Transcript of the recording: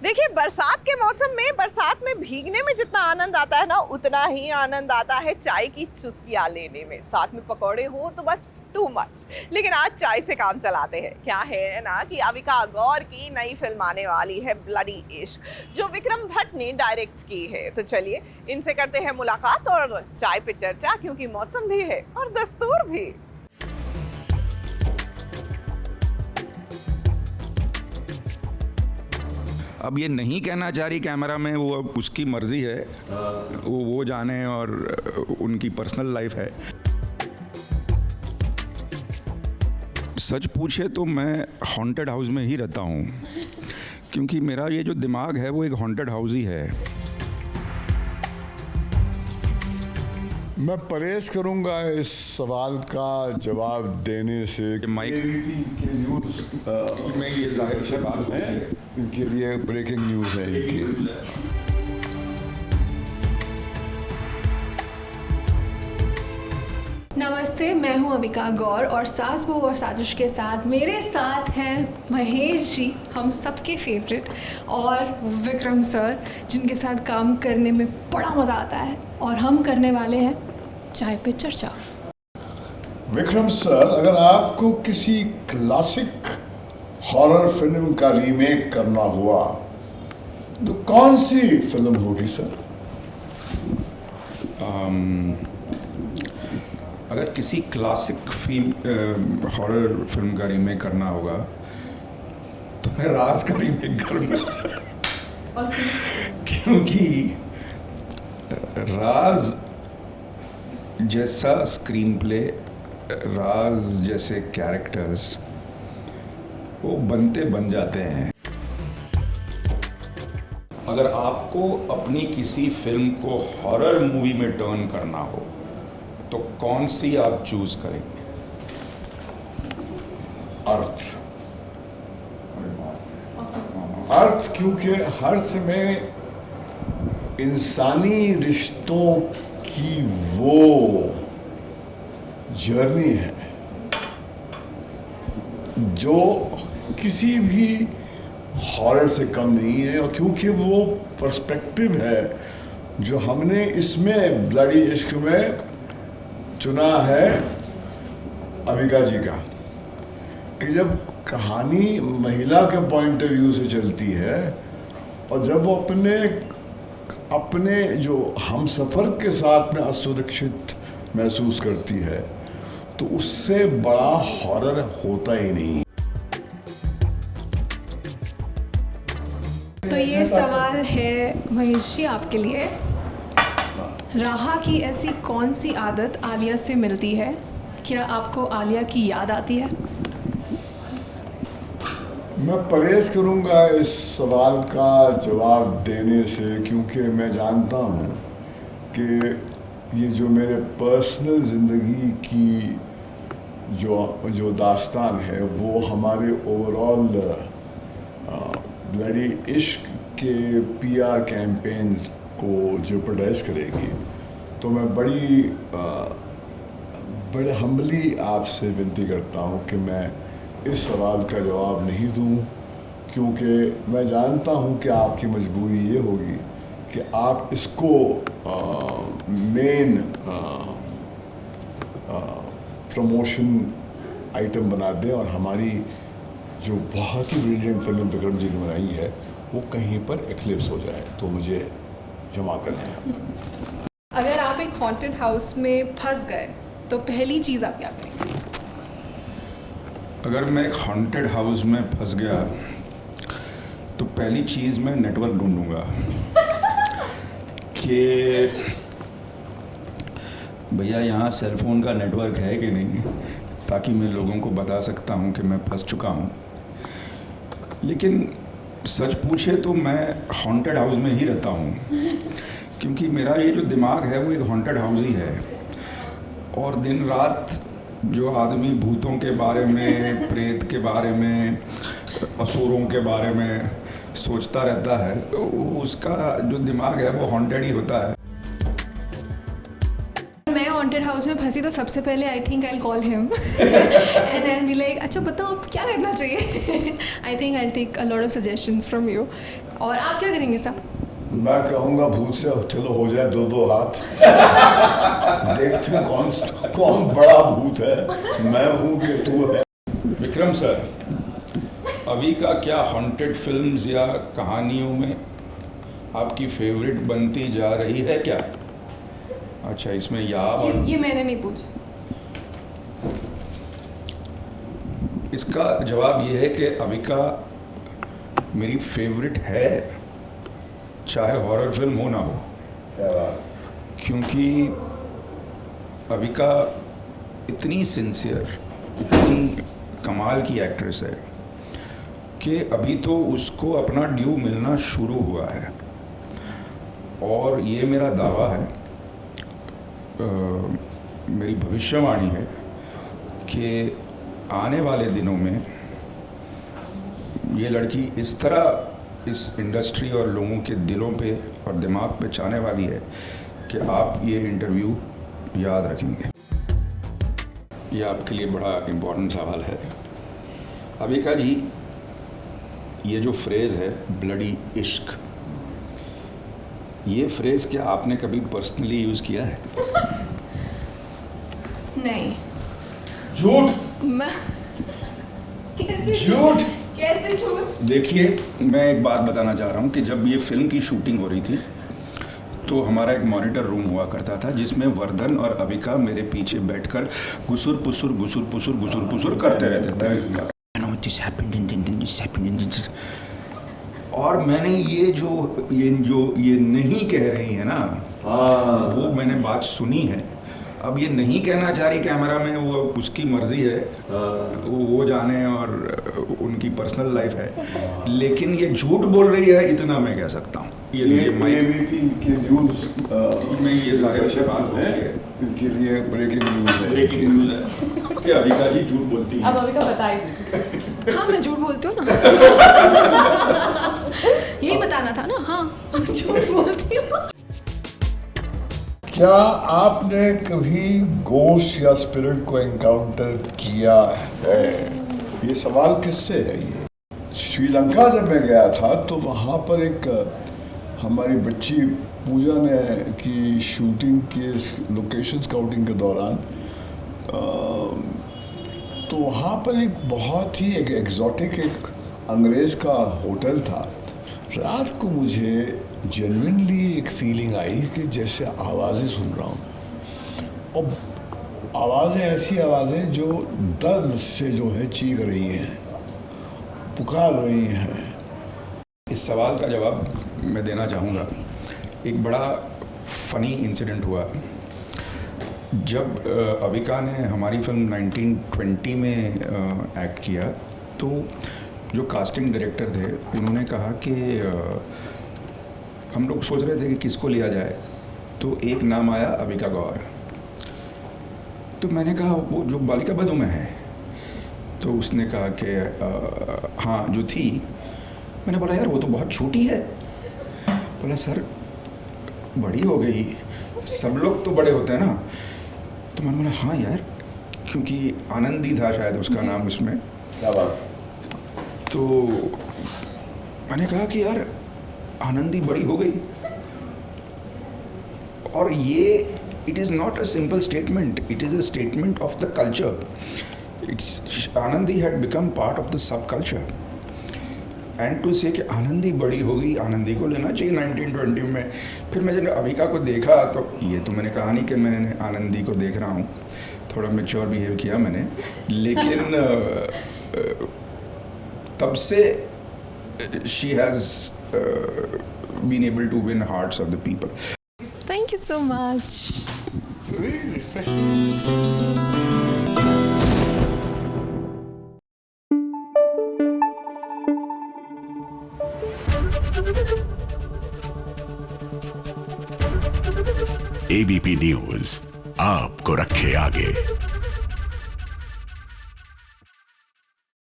देखिए, बरसात के मौसम में बरसात में भीगने में जितना आनंद आता है ना, उतना ही आनंद आता है चाय की चुस्कियां लेने में। साथ में पकौड़े हो तो बस टू मच। लेकिन आज चाय से काम चलाते हैं। क्या है ना कि अविका गौर की नई फिल्म आने वाली है, ब्लडी इश्क, जो विक्रम भट्ट ने डायरेक्ट की है। तो चलिए इनसे करते हैं मुलाकात और चाय पे चर्चा, क्योंकि मौसम भी है और दस्तूर भी। अब ये नहीं कहना चाह रही कैमरा में, वो अब उसकी मर्जी है, वो जाने, और उनकी पर्सनल लाइफ है। सच पूछे तो मैं हॉन्टेड हाउस में ही रहता हूँ, क्योंकि मेरा ये जो दिमाग है वो एक हॉन्टेड हाउस ही है। मैं परहेज करूंगा इस सवाल का जवाब देने से। माइक के न्यूज़ में ये जाहिर सी बात है, इनके लिए ब्रेकिंग न्यूज़ है इनकी। नमस्ते, मैं हूं अविका गौर और सास बहू और साजिश के साथ मेरे साथ हैं महेश जी, हम सबके फेवरेट, और विक्रम सर, जिनके साथ काम करने में बड़ा मज़ा आता है। और हम करने वाले हैं चाय पे चर्चा। विक्रम सर, अगर आपको किसी क्लासिक हॉरर फिल्म का रीमेक करना हुआ तो कौन सी फिल्म होगी सर? अगर किसी क्लासिक फिल्म हॉरर फिल्म का रीमेक करना होगा तो मैं राज का रीमेक करूँगा। क्योंकि राज जैसा स्क्रीन प्ले, राज जैसे कैरेक्टर्स वो बनते बन जाते हैं। अगर आपको अपनी किसी फिल्म को हॉरर मूवी में टर्न करना हो तो कौन सी आप चूज करेंगे? अर्थ। अर्थ, क्योंकि अर्थ में इंसानी रिश्तों की वो जर्नी है जो किसी भी हॉरर से कम नहीं है, और क्योंकि वो पर्सपेक्टिव है जो हमने इसमें ब्लडी इश्क में चुना है अविका जी का, कि जब कहानी महिला के पॉइंट ऑफ व्यू से चलती है और जब वो अपने जो हम सफ़र के साथ में असुरक्षित महसूस करती है, तो उससे बड़ा हॉरर होता ही नहीं। तो ये सवाल है महेश जी आपके लिए, राहा की ऐसी कौन सी आदत आलिया से मिलती है? क्या आपको आलिया की याद आती है? मैं परहेज करूंगा इस सवाल का जवाब देने से, क्योंकि मैं जानता हूं कि ये जो मेरे पर्सनल ज़िंदगी की जो दास्तान है वो हमारे ओवरऑल ब्लडी इश्क के पीआर कैंपेन को जेपरडाइज करेगी। तो मैं बड़े हम्बली आपसे विनती करता हूँ कि मैं इस सवाल का जवाब नहीं दूँ, क्योंकि मैं जानता हूँ कि आपकी मजबूरी ये होगी कि आप इसको मेन प्रमोशन आइटम बना दें, और हमारी जो बहुत ही ब्रिलियंट फिल्म विक्रम जी ने बनाई है वो कहीं पर एक्लिप्स हो जाए। तो मुझे क्षमा करें। अगर आप एक हॉन्टेड हाउस में फंस गए तो पहली चीज़ आप क्या करेंगे? अगर मैं एक हॉन्टेड हाउस में फंस गया तो पहली चीज़ मैं नेटवर्क ढूंढूंगा कि भैया यहाँ सेलफोन का नेटवर्क है कि नहीं, ताकि मैं लोगों को बता सकता हूँ कि मैं फंस चुका हूँ। लेकिन सच पूछे तो मैं हॉन्टेड हाउस में ही रहता हूँ, क्योंकि मेरा ये जो दिमाग है वो एक हॉन्टेड हाउस ही है। और दिन रात जो आदमी भूतों के बारे में, प्रेत के बारे में, असुरों के बारे में सोचता रहता है, उसका जो दिमाग है वो हॉन्टेड ही होता है। मैं हॉन्टेड हाउस में फंसी तो सबसे पहले I think I call him and I be like, अच्छा बताओ अब क्या करना चाहिए। I think I take a lot of suggestions from you. और आप क्या करेंगे सर? मैं कहूँगा भूत से चलो हो जाए दो दो हाथ। देखते हैं कौन बड़ा भूत है, मैं हूँ कि तू है। विक्रम सर, अभी का क्या हॉन्टेड फिल्म्स या कहानियों में आपकी फेवरेट बनती जा रही है क्या? अच्छा, इसमें या और ये मैंने नहीं पूछा। इसका जवाब ये है कि अविका मेरी फेवरेट है, चाहे हॉरर फिल्म हो ना हो, क्योंकि अविका इतनी सिंसियर, इतनी कमाल की एक्ट्रेस है कि अभी तो उसको अपना ड्यू मिलना शुरू हुआ है। और ये मेरा दावा है, मेरी भविष्यवाणी है कि आने वाले दिनों में ये लड़की इस तरह इस इंडस्ट्री और लोगों के दिलों पे और दिमाग पे छाने वाली है कि आप ये इंटरव्यू याद रखेंगे। ये आपके लिए बड़ा इम्पोर्टेंट सवाल है। अविका जी, ये जो फ्रेज़ है ब्लडी इश्क, ये फ्रेज़ क्या आपने कभी पर्सनली यूज़ किया है? नहीं। झूठ। मैं झूठ। कैसे झूठ? देखिए, मैं एक बात बताना चाह रहा हूँ कि जब ये फिल्म की शूटिंग हो रही थी तो हमारा एक मॉनिटर रूम हुआ करता था जिसमें वर्धन और अविका मेरे पीछे बैठकर गुसुर पुसुर करते रहते थे। और मैंने ये नहीं कह रही है ना, वो मैंने बात सुनी है। अब ये नहीं कहना चाह रही कैमरा में, वो उसकी मर्जी है, वो जाने और उनकी पर्सनल लाइफ है, लेकिन ये झूठ बोल रही है इतना मैं कह सकता हूँ। ये ABP के न्यूज़ में ये सारे अच्छे बात हो गए इनके लिए ब्रेकिंग न्यूज़ है। ब्रेकिंग न्यूज़ है कि अविका जी झूठ बोलती है। अब अविका बताएगी। हाँ, मैं झूठ बोलती हूँ ना। यही बताना था ना। हाँ, झूठ बोलती हूँ। क्या आपने कभी गोश्त या स्पिरिट को एनकाउंटर किया है? ये सवाल किससे है? ये श्रीलंका जब मैं गया था तो वहाँ पर एक हमारी बच्ची पूजा ने की शूटिंग के लोकेशन स्काउटिंग के दौरान तो वहाँ पर एक बहुत ही एक एग्जॉटिक एक अंग्रेज़ का होटल था। रात को मुझे जेन्युइनली एक फीलिंग आई कि जैसे आवाज़ें सुन रहा हूँ, और आवाज़ें ऐसी आवाज़ें जो दर्द से जो है चीख रही हैं, पुकार रही हैं। इस सवाल का जवाब मैं देना चाहूँगा। एक बड़ा फ़नी इंसिडेंट हुआ जब अविका ने हमारी फिल्म 1920 में एक्ट किया, तो जो कास्टिंग डायरेक्टर थे उन्होंने कहा कि हम लोग सोच रहे थे कि किसको लिया जाए, तो एक नाम आया अविका गौर। तो मैंने कहा वो जो बालिका बधू में है, तो उसने कहा कि हाँ जो थी। मैंने बोला यार वो तो बहुत छोटी है। बोला सर बड़ी हो गई, सब लोग तो बड़े होते हैं ना। तो मैंने बोला हाँ यार, क्योंकि आनंदी था शायद उसका नाम उसमें। क्या बात? तो मैंने कहा कि यार आनंदी बड़ी हो गई। और ये it is not a simple statement, it is a statement of the culture. It's Anandi had become part of the subculture, and to say कि आनंदी बड़ी हो गई, आनंदी को लेना चाहिए 1920 में। फिर मैं जब अविका को देखा तो ये तो मैंने कहा नहीं कि मैंने आनंदी को देख रहा हूँ, थोड़ा मैच्योर बिहेव किया मैंने, लेकिन तब से she has been able to win hearts of the people. Thank you so much. ABP news आपको रखे आगे।